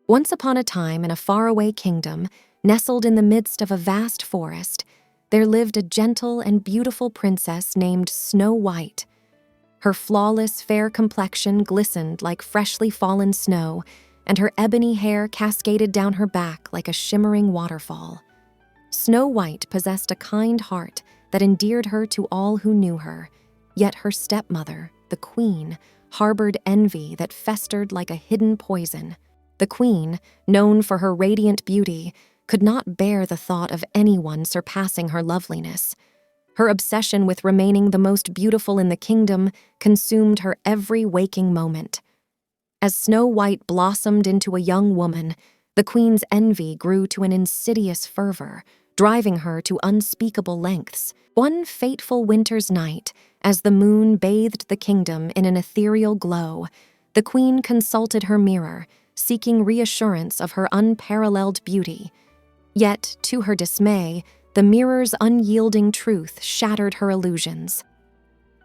Once upon a time, in a faraway kingdom, nestled in the midst of a vast forest, there lived a gentle and beautiful princess named Snow White. Her flawless, fair complexion glistened like freshly fallen snow, and her ebony hair cascaded down her back like a shimmering waterfall. Snow White possessed a kind heart that endeared her to all who knew her, yet her stepmother, the queen, harbored envy that festered like a hidden poison. The queen, known for her radiant beauty, could not bear the thought of anyone surpassing her loveliness. Her obsession with remaining the most beautiful in the kingdom consumed her every waking moment. As Snow White blossomed into a young woman, the queen's envy grew to an insidious fervor, driving her to unspeakable lengths. One fateful winter's night, as the moon bathed the kingdom in an ethereal glow, the queen consulted her mirror, seeking reassurance of her unparalleled beauty. Yet, to her dismay, the mirror's unyielding truth shattered her illusions.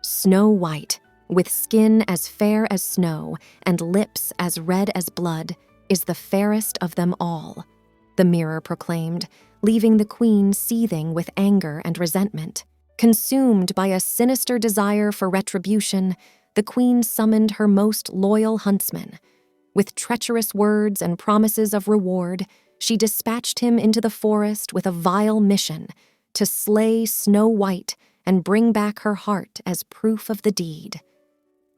Snow White, with skin as fair as snow and lips as red as blood, is the fairest of them all, the mirror proclaimed, leaving the queen seething with anger and resentment. Consumed by a sinister desire for retribution, the queen summoned her most loyal huntsman. With treacherous words and promises of reward, she dispatched him into the forest with a vile mission to slay Snow White and bring back her heart as proof of the deed.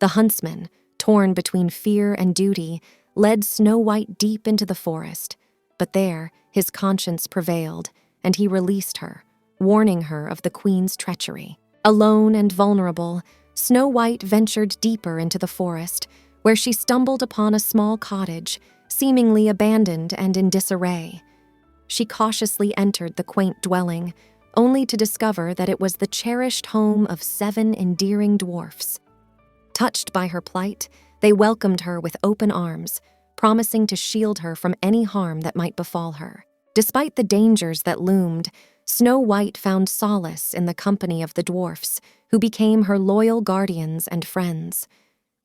The huntsman, torn between fear and duty, led Snow White deep into the forest, but there his conscience prevailed, and he released her, warning her of the queen's treachery. Alone and vulnerable, Snow White ventured deeper into the forest, where she stumbled upon a small cottage, seemingly abandoned and in disarray. She cautiously entered the quaint dwelling, only to discover that it was the cherished home of 7 endearing dwarfs. Touched by her plight, they welcomed her with open arms, promising to shield her from any harm that might befall her. Despite the dangers that loomed, Snow White found solace in the company of the dwarfs, who became her loyal guardians and friends.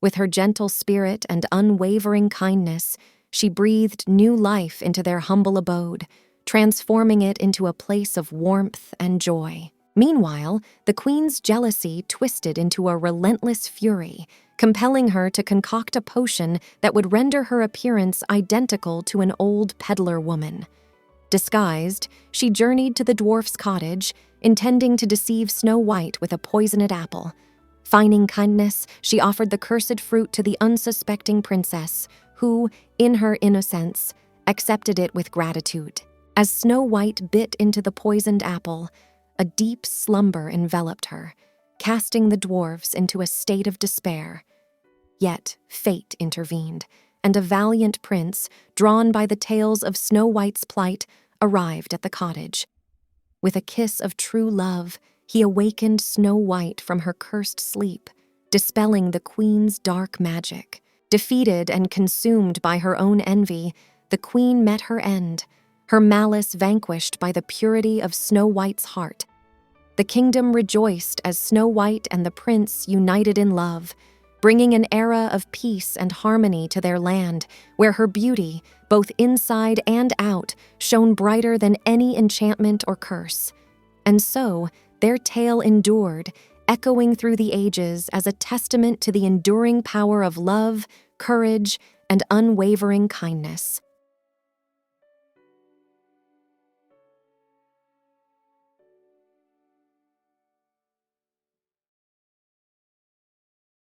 With her gentle spirit and unwavering kindness, she breathed new life into their humble abode, transforming it into a place of warmth and joy. Meanwhile, the queen's jealousy twisted into a relentless fury, compelling her to concoct a potion that would render her appearance identical to an old peddler woman. Disguised, she journeyed to the dwarf's cottage, intending to deceive Snow White with a poisoned apple. Feigning kindness, she offered the cursed fruit to the unsuspecting princess, who, in her innocence, accepted it with gratitude. As Snow White bit into the poisoned apple, a deep slumber enveloped her, casting the dwarfs into a state of despair. Yet fate intervened, and a valiant prince, drawn by the tales of Snow White's plight, arrived at the cottage. With a kiss of true love, he awakened Snow White from her cursed sleep, dispelling the queen's dark magic. Defeated and consumed by her own envy, the queen met her end, her malice vanquished by the purity of Snow White's heart. The kingdom rejoiced as Snow White and the prince united in love, bringing an era of peace and harmony to their land, where her beauty, both inside and out, shone brighter than any enchantment or curse. And so, their tale endured, echoing through the ages as a testament to the enduring power of love, courage, and unwavering kindness.